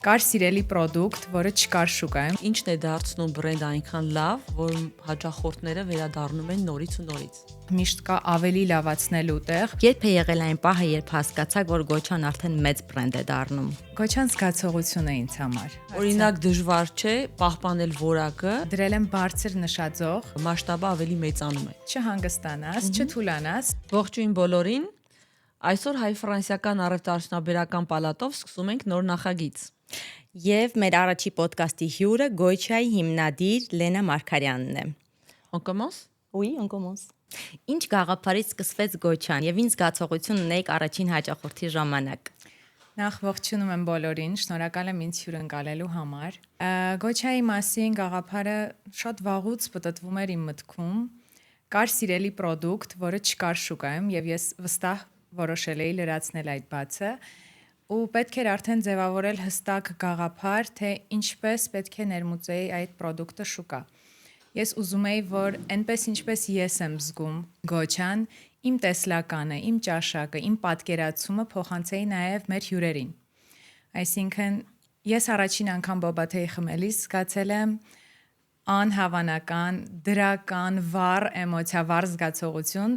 Կար սիրելի պրոդուկտ, որը չկար շուկայում։ Ինչն է դարձնում բրենդը այնքան լավ, որ հաճախորդները վերադառնում են նորից ու նորից։ Միշտ կա ավելի լավացնելու տեղ։ Երբ է եղել այն պահը, երբ հասկացաք, որ Գոչան արդեն մեծ բրենդ է դառնում։ Գոչան զգացողություն է ինձ համար։ Օրինակ դժվար չէ պահպանել որակը, Դրել եմ բարձր նշաձող, մասշտաբը ավելի մեծանում է։ չհանգստանաս, չթուլանաս։ Ողջույն բոլորին։ Այսօր հայ-ֆրանսիական առևտրաարդյունաբերական պալատով սկսում ենք նոր նախագիծ։ Եվ մեր առաջի ոդկասթի հյուրը Գոչայի հիմնադիր Լենա Մարգարյանն է։ On commence? Oui, on commence. Ինչ գաղափարից սկսվեց Գոչան եւ ինչ զգացողություն ունեիք առաջին հաճախորդի ժամանակ։ Նախ ողջունում եմ բոլորին, շնորհակալ եմ ինձ հյուրընկալելու համար։ Գոչայի մասին գաղափարը շատ վաղուց պտտվում էր իմ մտքում։ Կար սիրելի պրոդուկտ, որը չկար շուկայում եւ ես վստահ որոշել էի լրացնել այդ բացը ու պետք էր արդեն ձևավորել հստակ գաղափար, թե ինչպես պետք է ներմուծեի այդ պրոդուկտը շուկա։ Ես ուզում էի, որ այնպես ինչպես ես եմ զգում Գոչան, իմ տեսլականը, իմ ճաշակը, իմ պատկերացումը փոխանցեի նաև մեր հյուրերին։ Այսինքն ես առաջին անգամ բոբաթեյ խմելիս զգացել եմ անհավանական, դրական, վառ էմոցիա, վառ զգացողություն,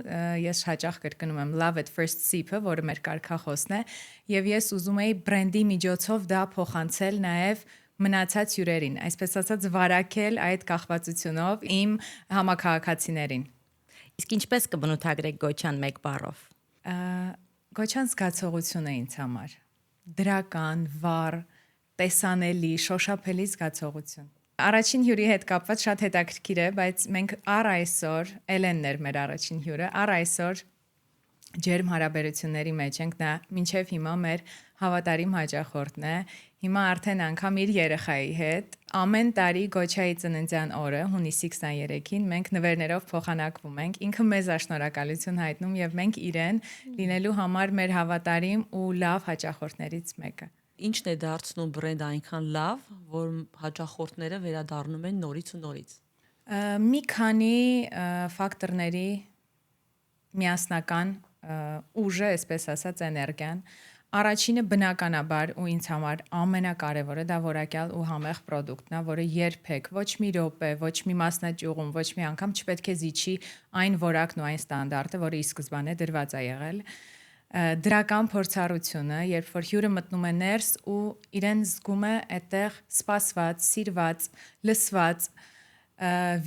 ես հաճախ կրկնում եմ love at first sip-ը, որը մեր կարգախոսն է, եւ ես ուզում էի բրենդի միջոցով դա փոխանցել նաև մնացած հյուրերին, այսպես ասած վարակել այդ կախվածությունով իմ համակարգացիներին։ Իսկ ինչպես կբնութագրեք Գոչան մեկ բառով։ Գոչան զգացողություն է ինձ համար։ Դրական, վառ, տեսանելի, շոշափելի զգացողություն։ Առաջին հյուրի հետ կապված շատ հետաքրքիր է, բայց մենք առ այսօր Էլենն էր մեր առաջին հյուրը, առ այսօր ջերմ հարաբերությունների մեջ ենք, նա մինչև հիմա մեր հավատարիմ հաճախորդն է, հիմա արդեն անգամ իր երեխայի հետ, ամեն տարի Գոչայի ծննդյան օրը, հունիսի 23-ին, մենք նվերներով փոխանակվում ենք, ինքը մեզ է շնորհակալություն հայտնում եւ մենք իրեն լինելու համար մեր հավատարիմ ու լավ հաճախորդներից մեկը։ Ինչն է դարձնում բրենդը այնքան լավ, որ հաճախորդները վերադառնում են նորից ու նորից։ Մի քանի ֆակտորների միասնական ուժը, այսպես ասած, էներգիան։ Առաջինը բնականաբար ու ինձ համար ամենակարևորը դա որակյալ ու համեղ պրոդուկտն է, որը երբեք ոչ մի րոպե, ոչ մի մասնաճյուղում, ոչ մի անգամ չպետք է զիջի այն որակն ու այն ստանդարտը, որը ի սկզբանե դրված է եղել։ Դրական փորձառությունը, երբ որ հյուրը մտնում է ներս ու իրեն զգում է այդտեղ սպասված, սիրված, լսված,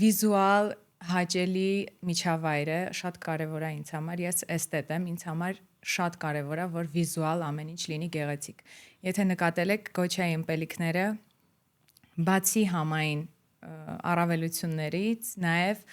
վիզուալ հաճելի միջավայրը շատ կարևոր է ինձ համար, ես էսթետ եմ, ինձ համար շատ կարևոր է, որ վիզուալ ամեն ինչ լինի գեղեցիկ։ Եթե նկատել եք Գոչայի ըմպելիքները, բացի համային առավելություններից, նաև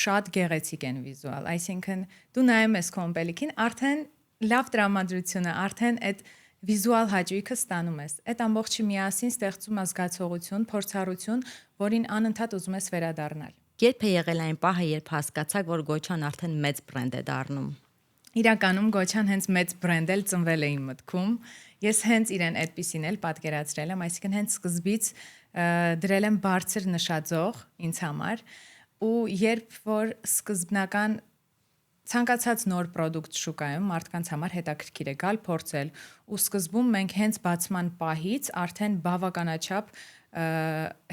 շատ գեղեցիկ են վիզուալ, այսինքն դու նայում ես քո ըմպելիքին, արդեն լավ տրամադրությունը, արդեն այդ վիզուալ հաճույքը ստանում ես։ Այդ ամբողջը միասին ստեղծում է զգացողություն, փորձառություն, որին անընդհատ ուզում ես վերադառնալ։ Երբ է եղել այն պահը, երբ հասկացաք, որ Գոչան արդեն մեծ բրենդ է դառնում։ Իրականում Գոչան հենց մեծ բրենդ էլ ծնվել է իմ մտքում։ Ես հենց իրեն այդպեսին էլ պատկերացրել եմ, այսինքն հենց սկզբից դրել եմ բարձր նշաձող ինձ համար ու երբ որ սկզբնական ցանկացած նոր պրոդուկտ շուկայում մարդկանց համար հետաքրքիր է գալ փորձել ու սկզբում մենք հենց բացման պահից արդեն բավականաչափ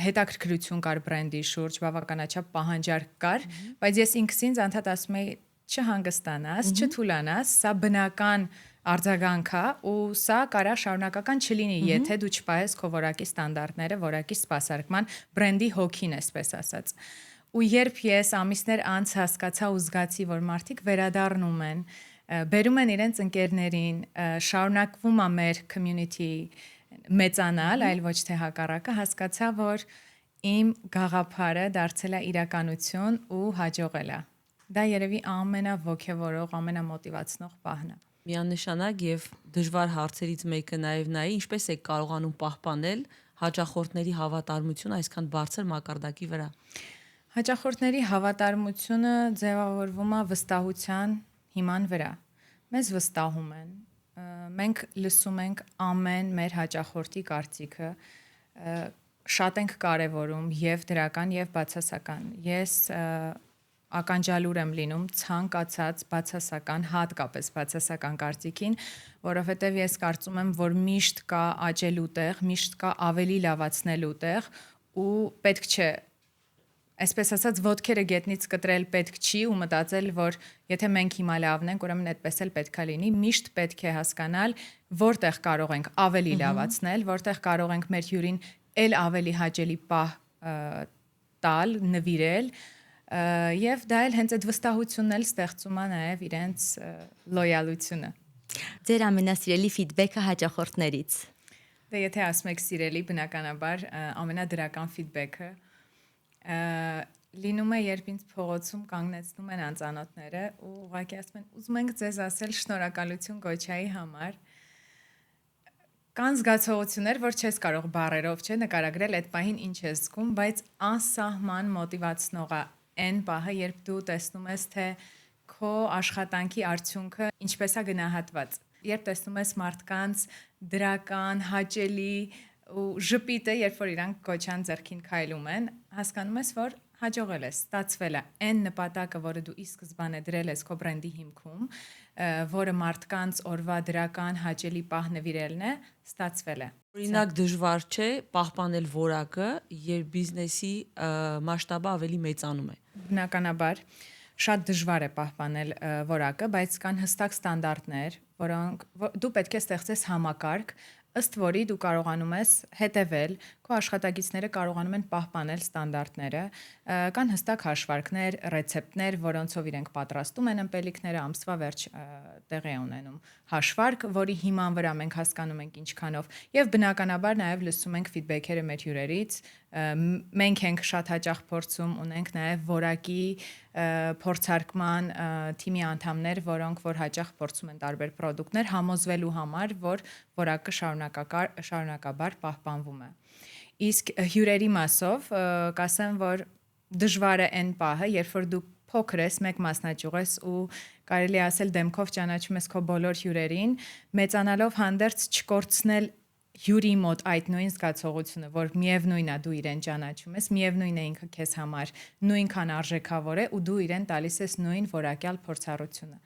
հետաքրքրություն կար բրենդի շուրջ, բավականաչափ պահանջարկ կար, բայց ես ինքս ինձ անդադ ասում եի չհանգստանաս, չթուլանաս, սա բնական արձագանք է ու սա կարա շարունակական չլինի, եթե դու չպահես քո որակի ստանդարտները, որակի սպասարկման բրենդի հոգին, այսպես ասած։ Ու երբ ես ամիսներ անց հասկացա ու զգացի, որ մարդիկ վերադառնում են, բերում են իրենց ընկերներին, շարունակվում է մեր community մեծանալ, այլ ոչ թե հակառակը, հասկացա, որ իմ գաղափարը դարձել է իրականություն ու հաջողել է։ Դա երևի ամենաոգևորող, ամենամոտիվացնող պահն է։ Միանշանակ եւ դժվար հարցերից մեկը նաեւ նա է, ինչպես է կարողանում պահպանել հաճախորդների հավատարմությունը այսքան բարձր մակարդակի վրա։ Հաճախորդների հավատարմությունը ձևավորվում է վստահության հիման վրա։ Մեզ վստահում են։ Մենք լսում ենք ամեն մեր հաճախորդի կարծիքը, շատ ենք կարևորում եւ դրական եւ բացասական։ Ես ականջալուր եմ լինում ցանկացած բացասական, հատկապես բացասական կարծիքին, որովհետև ես կարծում եմ, որ միշտ կա աճելու տեղ, միշտ կա ավելի լավացնելու տեղ ու պետք չէ այսպես ասած ոտքերը գետնից կտրել պետք չի ու մտածել, որ եթե մենք հիմա լավն ենք, ուրեմն այդպես էլ պետքա լինի, միշտ պետք է հասկանալ, որտեղ կարող ենք ավելի լավացնել, որտեղ կարող ենք մեր հյուրին էլ ավելի հաճելի պահ տալ, նվիրել, եւ դա էլ հենց այդ վստահությունն էլ ստեղծում է նաեւ իրենց լոյալությունը։ Ձեր ամենասիրելի ֆիդբեքը հաճախորդներից։ Դե եթե ասում եք սիրելի, բնականաբար ամենադրական ֆիդբեքը լինում է, երբ ինձ փողոցում կանգնեցնում են անծանոթները ու ուղղակի ասում են, ուզում ենք ձեզ ասել շնորհակալություն Գոչայի համար։ Կան զգացողություններ, որ չես կարող բառերով նկարագրել այդ պահին ինչ ես զգում, բայց անսահման մոտիվացնող է այն պահը, երբ դու տեսնում ես, թե քո աշխատանքի արդյունքը ինչպես է գնահատված։ Երբ տեսնում ես մարդկանց դրական, հաճելի ու ժպիտը, երբ որ իրանք Գոչան ձեռքին քայլում են, հասկանում ես, որ հաջողել ես, ստացվել է այն նպատակը, որը դու ի սկզբանե դրել ես քո բրենդի հիմքում, որը մարդկանց օրվա դրական հաճելի պահ նվիրելն է, ստացվել է։ Օրինակ դժվար չէ պահպանել որակը, երբ բիզնեսի մասշտաբը ավելի մեծանում է։ Բնականաբար շատ դժվար է պահպանել որակը, բայց կան հստակ ստանդարտներ, որոնք դու պետք է ստեղծես համակարգ, ըստ որի դու կարողանում ես հետևել, քո աշխատակիցները կարողանում են պահպանել ստանդարտները, կան հստակ հաշվարկներ, ռեցեպտներ, որոնցով իրենք պատրաստում են ըմպելիքները, ամսվա վերջ տեղի է ունենում հաշվարկ, որի հիման վրա մենք հասկանում ենք ինչքանով եւ բնականաբար նաեւ լսում ենք ֆիդբեքերը մեր հյուրերից, մենք ենք շատ հաճախ փորձում ունենք նաեւ որակի փորձարկման թիմի անդամներ, որոնք որ հաճախ փորձում են տարբեր ապրանքներ համոզվելու համար, որ որակը շարունակաբար պահպանվում է։ Իսկ հյուրերի մասով կասեմ, որ դժվար է այն պահը, երբ որ դու փոքր ես, մեկ մասնաճյուղ ես ու կարելի ասել դեմքով ճանաչում ես քո բոլոր հյուրերին, մեծանալով հանդերձ չկորցնել հյուրի մոտ այդ նույն զգացողությունը, որ միևնույնն է դու իրեն ճանաչում ես, միևնույնն է ինքը քեզ համար նույնքան արժեքավոր է ու դու իրեն տալիս ես նույն որակյալ փորձառությունը։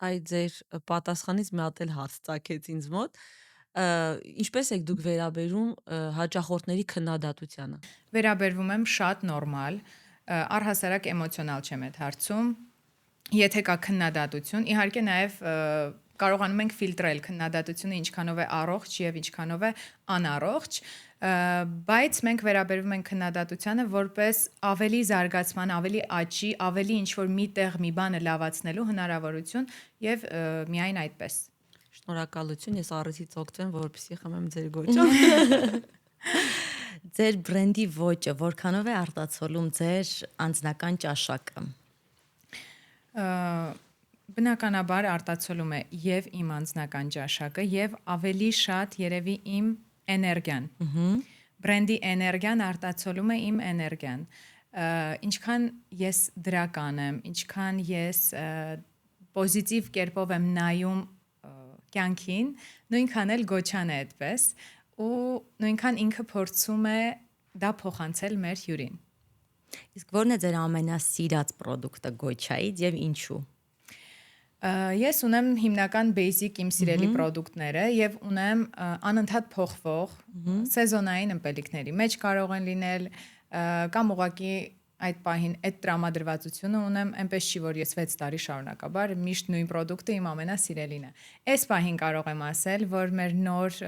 Այդ ձեր պատասխանից մի հատ էլ հարց ծագեց ինձ մոտ։ Ինչպես եք դուք վերաբերում հաճախորդների քննադատությանը։ Վերաբերվում եմ շատ նորմալ, առհասարակ էմոցիոնալ չեմ այդ հարցում։ Եթե կա քննադատություն, իհարկե նաև կարողանում ենք ֆիլտրել քննադատությունը ինչքանով է առողջ եւ ինչքանով է անառողջ, բայց մենք վերաբերվում ենք քննադատությանը որպես ավելի զարգացման, ավելի աճի, ավելի ինչ-որ միտեղ մի բանը լավացնելու հնարավորություն եւ միայն այդպես։ Շնորհակալություն, ես առիթից օգտվեմ, որպեսզի խմեմ ձեր գոճը։ Ձեր բրենդի ոճը որքանով է արտացոլում ձեր անձնական ճաշակը։ Բնականաբար արտացոլում է եւ իմ անձնական ճաշակը եւ ավելի շատ երևի իմ էներգիան։ Բրենդի էներգիան արտացոլում է իմ էներգիան։ Ինչքան ես դրական եմ, ինչքան ես պոզիտիվ կերպով եմ նայում կյանքին, նույնքան էլ Գոչան է այդպես ու նույնքան ինքը փորձում է դա փոխանցել մեր հյուրին։ Իսկ ո՞րն է ձեր ամենասիրած ապրանքը Գոչայից եւ ինչու։ Ես ունեմ հիմնական basic իմ սիրելի ապրանքները եւ ունեմ անընդհատ փոխվող սեզոնային ըմպելիքների մեջ կարող են լինել կամ ուղղակի այդ պահին այդ տրամադրվածությունը ունեմ, այնպես չի որ ես 6 տարի շարունակաբար միշտ նույն ապրանքը իմ ամենասիրելին է։ Այս պահին կարող եմ ասել, որ մեր նոր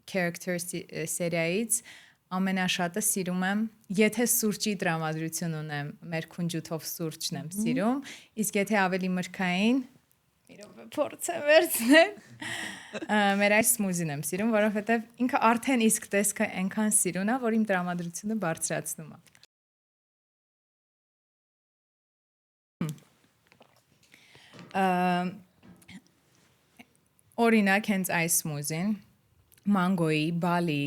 character սերիայից ամենաշատը սիրում եմ, եթե սուրճի տրամադրություն ունեմ, մեր քունջութով սուրճն եմ սիրում, իսկ եթե ավելի մրգային, իրոք փորձ եմ վերցնել, մեր այս սմուզին եմ սիրում, որովհետև ինքը արդեն իսկ տեսքը այնքան սիրուն է, որ իմ տրամադրությունը բարձրացնում է։ Օրինակ հենց այս սմուզին, մանգոյի, բալի,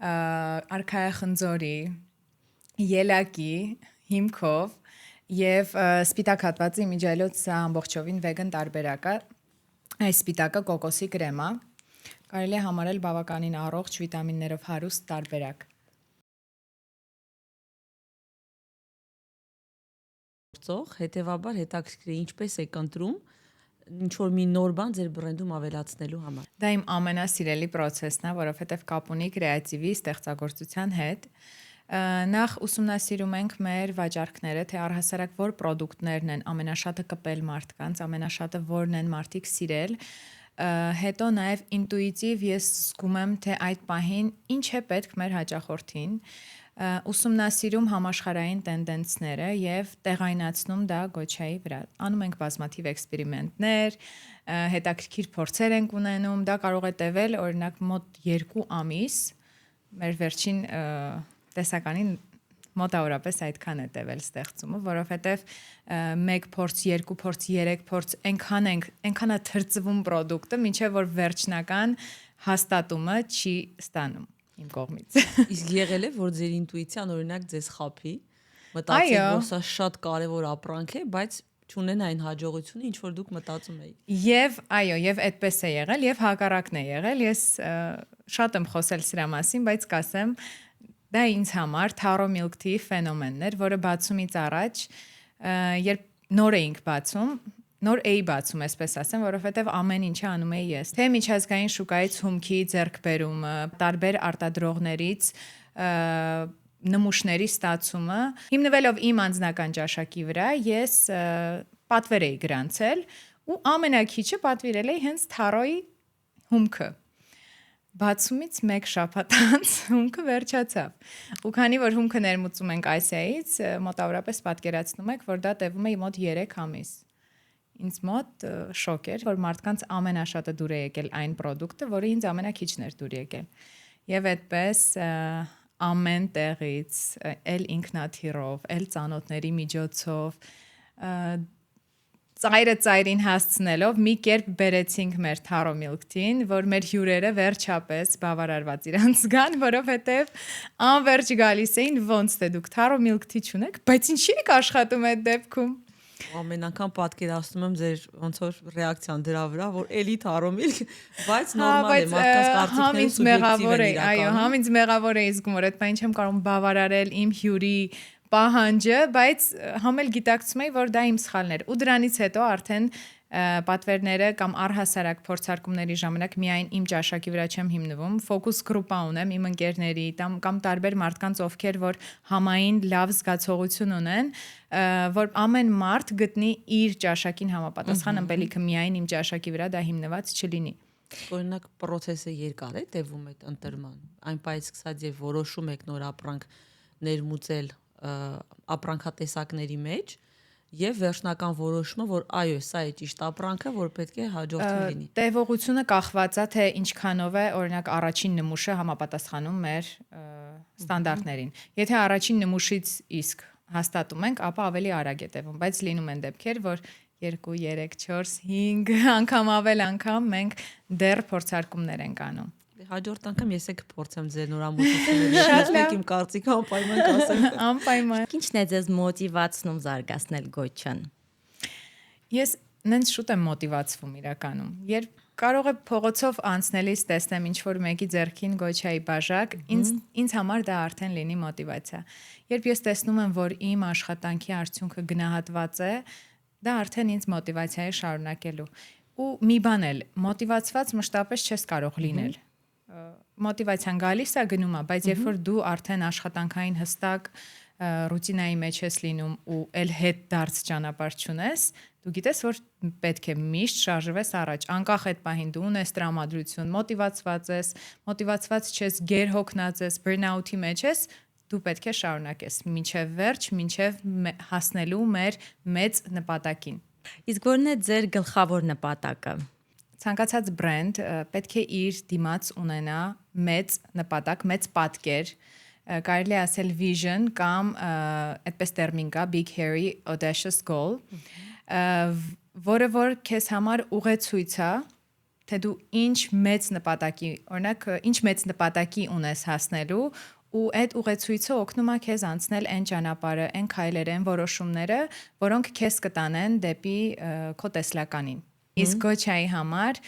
արքայախնձորի, ելակի հիմքով եւ սպիտակ հատվածի իմիջիայլոց ամբողջովին վեգան տարբերակ է։ Այս սպիտակը կոկոսի կրեմ է, կարելի է համարել բավականին առողջ վիտամիններով հարուստ տարբերակ։ գործող, հետեւաբար հետաքրքիր է ինչպես եք ընտրում ինչ որ մի նոր բան ձեր բրենդում ավելացնելու համար։ Դա իմ ամենասիրելի process-ն է, որովհետև կապ ունի կրեատիվի ստեղծագործության հետ։ Նախ ուսումնասիրում ենք մեր վաճառքները, թե առհասարակ որ պրոդուկտներն են ամենաշատը կպել մարդկանց, ամենաշատը որն են մարդիկ սիրել։ Հետո նաև ինտուիտիվ ես զգում եմ, թե այդ պահին ինչ է պետք մեր հաճախորդին, ուսումնասիրում համաշխարհային տենդենսները եւ տեղայնացնում դա Գոչայի վրա։ Անում ենք բազմաթիվ էքսպերիմենտներ, հետաքրքիր փորձեր ենք ունենում, դա կարող է տևել օրինակ մոտ 2 ամիս, մեր վերջին տեսականին մոտավորապես այդքան է տևել ստեղծումը, որովհետև 1 փորձ, 2 փորձ, 3 փորձ այնքան է թրծվում product-ը, մինչև որ վերջնական հաստատումը չի ստանում իմ կողմից։ Իսկ եղել է որ ձեր ինտուիցիան օրինակ ձեզ խափի, մտածեք որ սա շատ կարևոր ապրանք է, բայց չունեն այն հաջողությունը, ինչ որ դուք մտածում եք։ Եվ այո, եւ այդպես է եղել, եւ հակառակն է եղել։ Ես շատ եմ խոսել սրա մասին, բայց կասեմ, դա ինձ համար Taro Milk Tea ֆենոմենն էր, որը բացումից առաջ, երբ նոր էինք բացում, նոր էի բացում, այսպես ասեմ, որովհետև ամեն ինչը անում էի ես։ Թե միջազգային շուկայից հումքի ձեռքբերումը, տարբեր արտադրողներից նմուշների ստացումը, հիմնվելով իմ անձնական ճաշակի վրա, ես պատվեր էի գրանցել ու ամենակիչը պատվիրել էի հենց Taro-ի հումքը։ Բացումից 1 շաբաթ անց հումքը վերջացավ։ Ու քանի որ հումքը ներմուծում ենք Ասիայից, մոտավորապես պատկերացնում եք, որ դա տևում է մոտ 3 ամիս։ Ինձ մոտ շոկ էր, որ մարդկանց ամենաշատը դուր է եկել այն product-ը, որը ինձ ամենակիչն էր դուր եկել։ Եվ այդպես ամեն տեղից, էլ ինքնաթիռով, էլ ծանոթների միջոցով, ծայրին հասցնելով մի կերպ բերեցինք մեր Taro Milk Tea-ին, որ մեր հյուրերը վերջապես բավարարված իրանց զգան, որովհետև անverջ գալիս էին ոնց թե դուք Taro Milk Tea չունեք, բայց ինչի եք աշխատում այդ դեպքում։ Ամեն անգամ պատկերացնում եմ ձեր ոնց որ ռեակցիան դրա վրա, որ էլի Taro Milk, բայց նորմալ է, մարդկանց կարծիքները սուբյեկտիվ են իրականում։ Այո, համ ինձ մեղավոր է զգում, որ այդ բան չեմ կարող բավարարել իմ հյուրի պահանջը, բայց համ էլ գիտակցում եի, որ դա իմ սխալն էր։ Ու դրանից հետո արդեն պատվերները կամ առհասարակ փորձարկումների ժամանակ միայն իմ ճաշակի վրա չեմ հիմնվում, ֆոկուս գրուպա ունեմ իմ ընկերների կամ տարբեր մարդկանց, ովքեր որ համային լավ զգացողություն ունեն, որ ամեն մարդ գտնի իր ճաշակին համապատասխան ըմպելիքը, միայն իմ ճաշակի վրա դա հիմնված չլինի։ Օրինակ process-ը երկար է տևում այդ ընտրման։ Այն պայից սկսած եւ որոշում եք նոր ապրանք ներմուծել ապրանքատեսակների մեջ եւ վերջնական որոշումը, որ այո, սա է ճիշտ ապրանքը, որ պետք է հաջորդին լինի։ Տևողությունը կախված է թե ինչքանով է օրինակ առաջին նմուշը համապատասխանում մեր ստանդարտներին։ Եթե առաջին նմուշից իսկ հաստատում ենք, ապա ավելի արագ է տևում, բայց լինում են դեպքեր, որ 2, 3, 4, 5 անգամ անգամ մենք դեռ փորձարկումներ ենք անում։ Հաջորդ անգամ ես եք փորձեմ ձեր նորամուծությունները։ Ես մեկ իմ կարծիքը անպայման կասեմ։ Անպայման։ Ինչն է ձեզ մոտիվացնում զարգացնել Գոչան։ Ես նենց շուտ եմ մոտիվացվում իրականում։ Երբ կարող է փողոցով անցնելիս տեսնեմ ինչ որ մեկի ձեռքին Գոչայի բաժակ, ինձ համար դա արդեն լինի մոտիվացիա։ Երբ ես տեսնում եմ, որ իմ աշխատանքի արդյունքը գնահատված է, դա արդեն ինձ մոտիվացիա է շարունակելու։ Ու մի բան էլ, մոտիվացված մշտապես չես կարող լինել։ Մոտիվացիան գալիս է գնում է, բայց երբ որ դու արդեն աշխատանքային հստակ ռուտինայի մեջ ես լինում ու էլ հետ դարձ ճանապարհ չունես, դու գիտես որ պետք է միշտ շարժվես առաջ, անկախ այդ պահին դու ունես տրամադրություն, մոտիվացված չես, գերհոգնած ես, բըրնաութի մեջ ես, դու պետք է շարունակես մինչև վերջ, մինչև հասնելու մեր մեծ նպատակին։ Իսկ որն է ձեր գլխավոր նպատակը։ Ցանկացած բրենդ պետք է իր դիմաց ունենա մեծ նպատակ, մեծ պատկեր, կարելի է ասել vision կամ այդպես տերմին կա big hairy audacious goal, որը որ քեզ համար ուղեցույց է, թե դու ինչ մեծ նպատակի, օրինակ ինչ մեծ նպատակի ունես հասնելու ու այդ ուղեցույցը օգնում է քեզ անցնել այն ճանապարհը, այն քայլերը, այն որոշումները, որոնք քեզ կտանեն դեպի քո տեսլականին։ Իսկ Գոչայի համար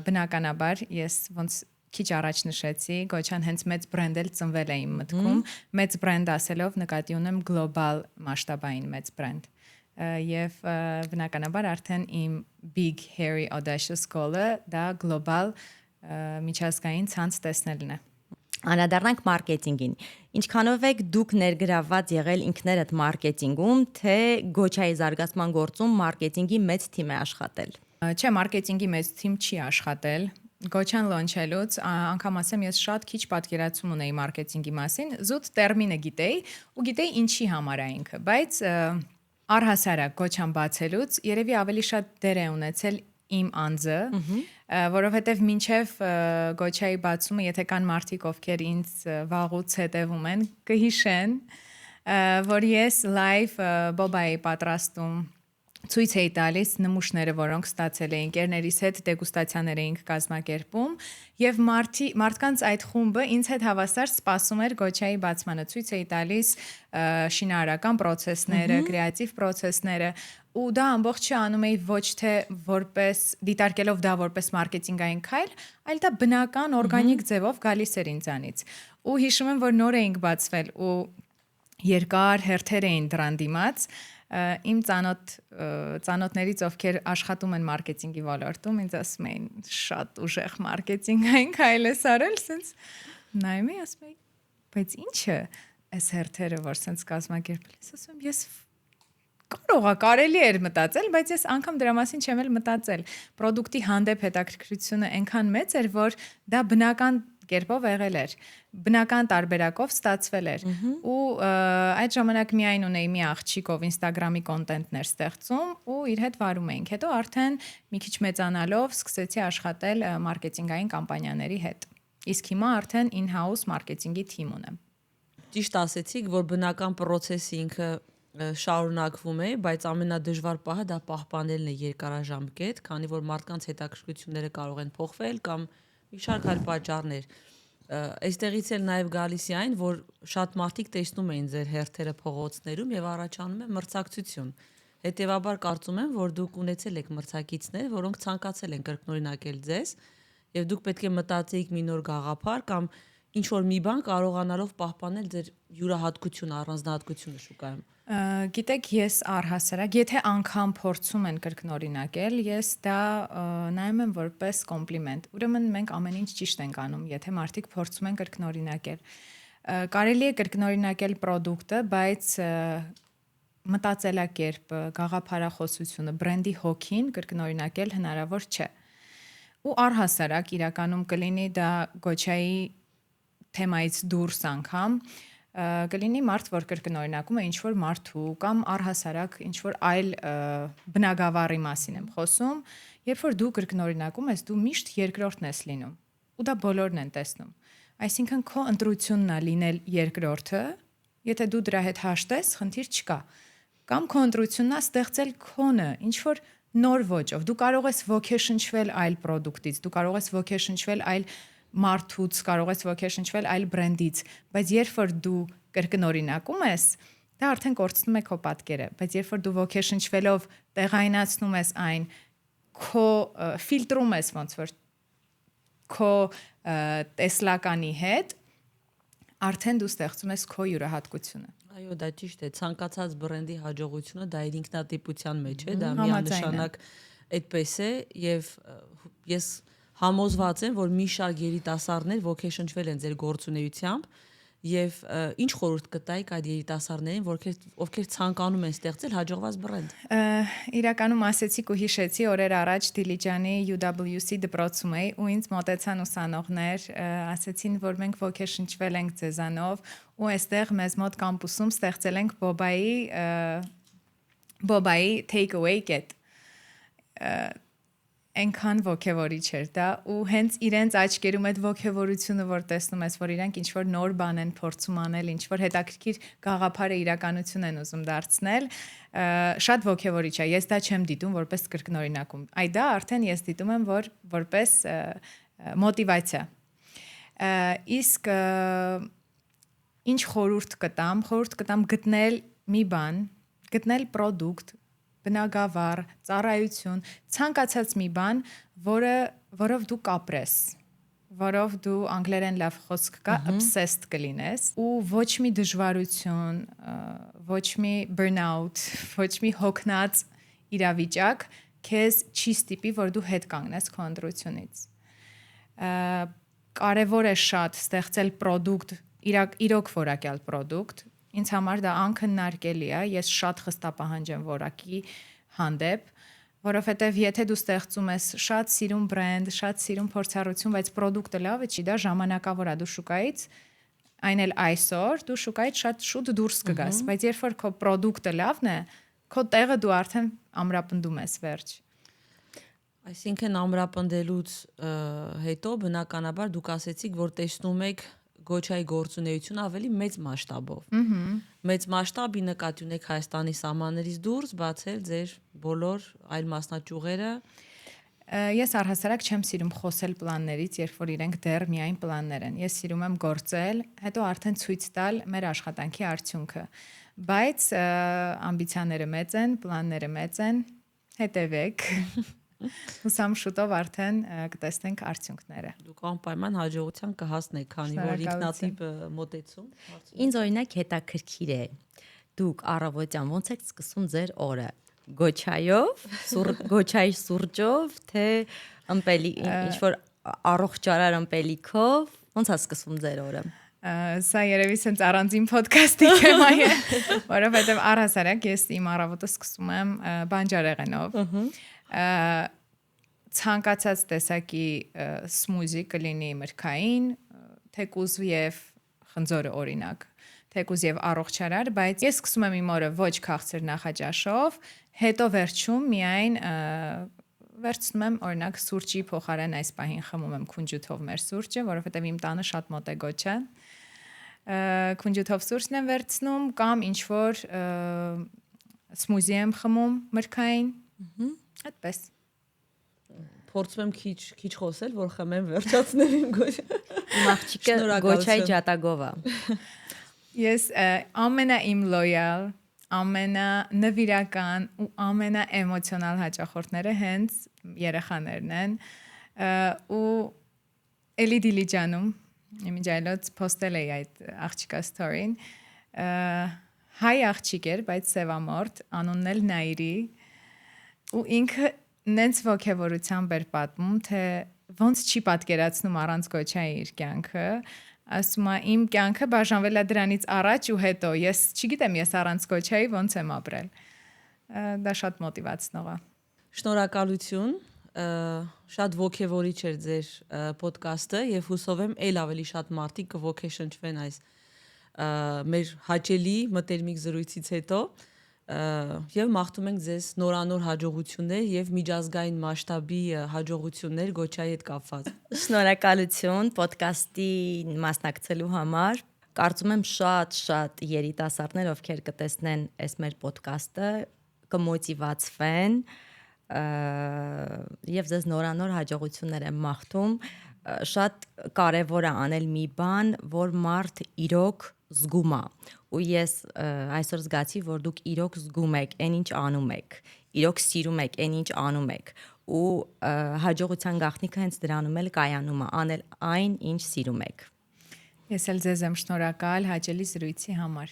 բնականաբար ես ոնց քիչ առաջ նշեցի, Գոչան հենց մեծ բրենդ էլ ծնվել է իմ մտքում, մեծ բրենդ ասելով նկատի ունեմ գլոբալ մասշտաբային մեծ բրենդ։ եւ բնականաբար արդեն իմ big hairy audacious goal-ը դա գլոբալ միջազգային ցանց տեսնելն է։ Անդրադառնանք մարքեթինգին։ Ինչքանով եք դուք ներգրավված եղել ինքներդ մարքեթինգում, թե Գոչայի զարգացման գործում մարքեթինգի մեծ թիմ է աշխատել։ Չէ, մարքեթինգի մեծ թիմ չի աշխատել։ Գոչան լոնչելուց անգամ ասեմ ես շատ քիչ պատկերացում ունեի մարքեթինգի մասին, զուտ տերմինը գիտեի ու գիտեի ինչի համար է ինքը, բայց առհասարակ Գոչան բացելուց երևի ավելի շատ դեր է ունեցել իմ անձը, որովհետև մինչև Գոչայի բացումը, եթե կան մարդիկ, ովքեր ինձ վաղուց հետևում են, կհիշեն, որ ես live բոբայի պատրաստում ցույց էի տալիս նմուշները, որոնք ստացել էի ընկերներիս հետ դեգուստացիաներ էինք կազմակերպում եւ մարդկանց այդ խումբը ինձ հետ հավասար սպասում էր Գոչայի բացմանը, ցույց էի տալիս շինարարական process-ները, կրեատիվ process-ները ու դա ամբողջը անում էի ոչ թե որպես դիտարկելով դա որպես մարքեթինգային քայլ, այլ դա բնական օրգանիկ ձևով գալիս էր ինձանից։ Ու հիշում եմ, որ նոր էինք բացվել ու երկար հերթեր էին դրան դիմաց իմ ծանոթներից ովքեր աշխատում են մարքեթինգի ոլորտում ինձ ասում էին շատ ուժեղ մարքեթինգային քայլ ես արել, sense նայում էի ասում էի, բայց ի՞նչը այս հերթերը որ sense կազմակերպել ես, ասում եմ ես կարելի էր մտածել, բայց ես անգամ դրա մասին չեմ էլ մտածել։ Պրոդուկտի հանդեպ հետաքրքրությունը այնքան մեծ էր, որ դա բնական կերպով եղել էր, բնական տարբերակով ստացվել էր։ Ու այդ ժամանակ միայն ունեի մի աղջիկ, ով Instagram-ի կոնտենտներ ստեղծում ու իր հետ վարում էինք։ Հետո արդեն մի քիչ մեծանալով սկսեցի աշխատել մարքեթինգային կամպանիաների հետ։ Իսկ հիմա արդեն in-house մարքեթինգի թիմ ունեմ։ Ճիշտ ասեցիք, որ բնական process-ը ինքը շարունակվում է, բայց ամենադժվար պահը դա պահպանելն է երկարաժամկետ, քանի որ մարդկանց հետաքրքրությունները կարող են փոխվել կամ մի շարք այլ պատճառներ։ Այստեղից էլ նաև գալիս է այն, որ շատ մարդիկ տեսնում էին ձեր հերթերը փողոցներում եւ առաջանում է մրցակցություն։ Հետևաբար կարծում եմ, որ դուք ունեցել եք մրցակիցներ, որոնք ցանկացել են կրկնօրինակել ձեզ, եւ դուք պետք է մտածեիք մի նոր գաղափար կամ ինչ որ մի բան կարողանալով պահպանել ձեր յուրահատկությունը, առանձնահատկությունը շուկայում։ Գիտեք, ես առհասարակ, եթե անգամ փորձում են կրկնօրինակել, ես դա նայում եմ որպես կոմպլիմենտ։ Ուրեմն մենք ամեն ինչ ճիշտ ենք անում, եթե մարդիկ փորձում են կրկնօրինակել։ Կարելի է կրկնօրինակել product-ը, բայց մտածելակերպը, գաղափարախոսությունը, բրենդի հոգին կրկնօրինակել հնարավոր չէ։ Ու առհասարակ իրականում կլինի դա Գոչայի թեմայից դուրս անգամ կլինի մարդ, որ կրկնօրինակում է ինչ-որ մարդու կամ առհասարակ ինչ-որ այլ բնագավառի մասին եմ խոսում, երբ որ դու կրկնօրինակում ես, դու միշտ երկրորդն ես լինում, ու դա բոլորն են տեսնում։ Այսինքն քո ընտրությունն է լինել երկրորդը, եթե դու դրա հետ հաշտես, խնդիր չկա։ Կամ քո ընտրությունն է ստեղծել քոնը, ինչ-որ նոր ոճով։ Դու կարող ես ոգեշնչվել այլ պրոդուկտից, դու կարող ես ոգեշնչվել այլ մարդուց, կարող ես ոգեշնչվել այլ բրենդից, բայց երբ որ դու կրկնօրինակում ես, դա արդեն կորցնում է քո պատկերը, բայց երբ որ դու ոգեշնչվելով տեղայնացնում ես այն, քո ֆիլտրում ես ոնց որ քո տեսլականի հետ, արդեն դու ստեղծում ես քո յուրահատկությունը։ Այո, դա ճիշտ է, ցանկացած բրենդի հաջողությունը դա իր ինքնատիպության մեջ է, դա միանշանակ այդպես է եւ ես համոզված եմ, որ մի շարք երիտասարդներ ոգեշնչվել են ձեր գործունեությամբ եւ ինչ խորհուրդ կտայիք այդ երիտասարդներին, ովքեր ցանկանում են ստեղծել հաջողված բրենդ։ Իրականում ասեցիք ու հիշեցի օրեր առաջ Դիլիջանի UWC դպրոցում էի ու ինձ մոտեցան ուսանողներ, ասեցին, որ մենք ոգեշնչվել ենք ձեզանով ու այստեղ մեզ մոտ կամպուսում ստեղծել ենք Բոբայի take away get այնքան ոգևորիչ էր դա ու հենց իրենց աչքերում այդ ոգևորությունը որ տեսնում ես որ իրանք ինչ որ նոր բան են փորձում անել, ինչ որ հետաքրքիր գաղափարը իրականություն են ուզում դարձնել, շատ ոգևորիչ է։ Ես դա չեմ դիտում որպես կրկնօրինակում։ Այ դա արդեն ես դիտում եմ որպես մոտիվացիա։ Իսկ ինչ խորհուրդ կտամ գտնել մի բան, գտնել product բնագավառ, ծառայություն, ցանկացած մի բան, որով դու կապրես։ որով դու անգլերեն լավ խոսք կա, obsessed կլինես ու ոչ մի դժվարություն, ոչ մի burnout, ոչ մի հոգնած իրավիճակ քեզ չի ստիպի, որ դու հետ կանգնես քո ընտրությունից։ Կարևոր է շատ ստեղծել product, իրոք որակյալ product։ Ինձ համար դա անքննարկելի է, ես շատ խստապահանջ եմ որակի հանդեպ, որովհետև եթե դու ստեղծում ես շատ սիրուն բրենդ, շատ սիրուն փորձառություն, բայց product-ը լավը չի, դա ժամանակավոր է դու շուկայից, այն էլ այսօր դու շուկայից շատ շուտ դուրս կգաս, բայց երբ որ քո product-ը լավն է, քո տեղը դու արդեն ամրապնդում ես վերջ։ Այսինքն ամրապնդելուց հետո բնականաբար դուք ասեցիք, որ տեսնում եք գոչայի գործունեությունը ավելի մեծ մասշտաբով։ Մեծ մասշտաբի նկատի ունեք Հայաստանի սահմաններից դուրս, բացել ձեր բոլոր այլ մասնաճյուղերը։ Ես առհասարակ չեմ սիրում խոսել պլաններից, երբ որ իրենք դեռ միայն պլաններ են։ Ես սիրում եմ գործել, հետո արդեն ցույց տալ մեր աշխատանքի արդյունքը։ Բայց ամբիցիաները մեծ են, պլանները մեծ են, հետևեք։ Հուսամ շուտով արդեն կտեսնենք արդյունքները։ Դուք անպայման հաջողության կհասնեք, քանի որ ինքնատիպ մոտեցում։ Ինձ օրինակ հետաքրքիր է։ Դուք առավոտյան ո՞նց եք սկսում ձեր օրը։ Գոչայով, գոչայի սուրճով, թե ըմպելի ինչ որ առողջարար ըմպելիքով, ո՞նց է սկսում ձեր օրը։ Սա երևի սենց առանձին ոդքասթի թեմա է, որովհետև առհասարակ ես իմ առավոտը սկսում եմ բանջարեղենով։ Ցանկացած տեսակի սմուզի կլինի մրգային, թեկուզ եւ խնձորը օրինակ, թեկուզ եւ առողջարար, բայց ես սկսում եմ իմ օրը ոչ քաղցր նախաճաշով, հետո վերջում միայն վերցնում եմ օրինակ սուրճի փոխարեն այս պահին խմում եմ քունջութով մեր սուրճը, որովհետեւ իմ տանը շատ մոտ է գոչան։ Քունջութով սուրճն եմ վերցնում կամ ինչ որ սմուզի եմ խմում մրգային։ Այդպես։ Փորձում եմ քիչ խոսել, որ խմեմ վերջացնել իմ գոչը։ Իմ աղջիկը գոչայի ջատագով է։ Ես իմ լոյալ, ամենանվիրական ու ամենաէմոցիոնալ հաճախորդները հենց երեխաներն են ու էլի դիլիջանում իմիջայլոց post-ել էի այդ աղջիկա story-ին հայ աղջիկ էր, բայց սևամորթ, անունն էլ Նայիրի ու ինքը նենց ոգևորությամբ էր պատմում, թե ոնց չի պատկերացնում առանց գոչայի իր կյանքը, ասում է իմ կյանքը բաժանվել է դրանից առաջ ու հետո, ես չգիտեմ ես առանց գոչայի ոնց եմ ապրել, դա շատ մոտիվացնող է։ Շնորհակալություն, շատ ոգևորիչ էր ձեր ոդկասթը եւ հուսով եմ ել ավելի շատ մարդիկ կոգեշնչվեն այս մեր հաճելի մտերմիկ զրույցից հետո եւ մաղթում ենք ձեզ նորանոր հաջողություններ եւ միջազգային մասշտաբի հաջողություններ գոչայի հետ կապված։ Շնորհակալություն ոդկասթի մասնակցելու համար։ Կարծում եմ շատ երիտասարդներ, ովքեր կտեսնեն այս մեր ոդկասթը, կմոտիվացվեն եւ ձեզ նորանոր հաջողություններ եմ մաղթում։ Շատ կարեւոր է անել մի բան, որ մարդ իրոք զգում է ու ես այսօր զգացի, որ դուք իրոք զգում եք այն ինչ անում եք, իրոք սիրում եք այն ինչ անում եք ու հաջողության գաղտնիքը հենց դրանում էլ կայանում է, անել այն ինչ սիրում եք։ Ես էլ ձեզ եմ շնորհակալ հաճելի զրույցի համար։